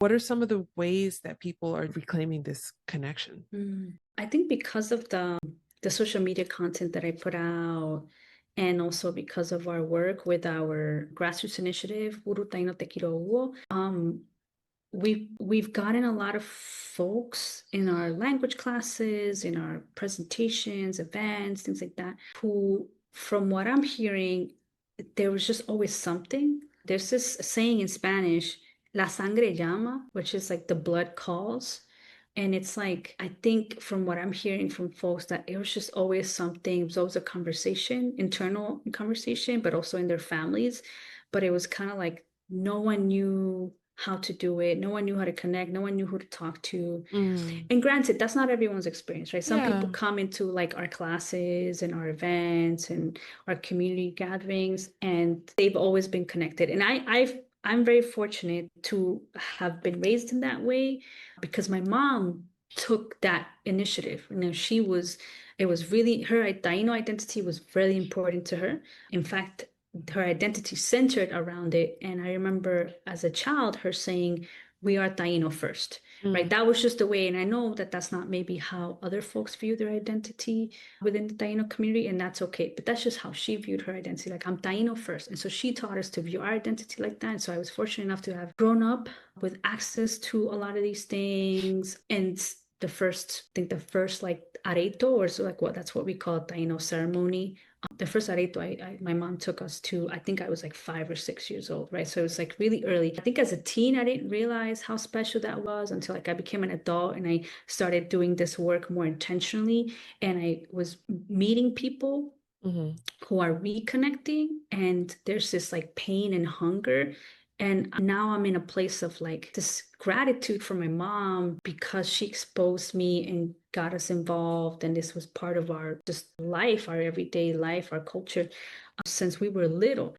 What are some of the ways that people are reclaiming this connection? I think because of the social media content that I put out, and also because of our work with our grassroots initiative, Uru Taino Te Kiro Uo, we've gotten a lot of folks in our language classes, in our presentations, events, things like that, who, from what I'm hearing, there was just always something. There's this saying in Spanish, la sangre llama, which is like the blood calls. And it's like, I think from what I'm hearing from folks, that it was just always something, it was always a conversation, internal conversation, but also in their families. But it was kind of like no one knew how to do it. No one knew how to connect. No one knew who to talk to. Mm, And granted, that's not everyone's experience, right? Some people yeah. come into like our classes and our events and our community gatherings, and they've always been connected. And I'm very fortunate to have been raised in that way because my mom took that initiative. It was really her Taino identity was really important to her. In fact, her identity centered around it. And I remember as a child her saying, "We are Taino first." Right? Mm, That was just the way. And I know that that's not maybe how other folks view their identity within the Taino community, and that's okay. But that's just how she viewed her identity. Like, I'm Taino first. And so she taught us to view our identity like that. And so I was fortunate enough to have grown up with access to a lot of these things. And I think the first like areto, or so like what that's what we call Taino ceremony. The first areto my mom took us to, I think I was like 5 or 6 years old, right? So it was like really early. I think as a teen, I didn't realize how special that was until like I became an adult and I started doing this work more intentionally. And I was meeting people mhm. who are reconnecting, and there's this like pain and hunger. And now I'm in a place of like this gratitude for my mom because she exposed me and got us involved. And this was part of our just life, our everyday life, our culture since we were little.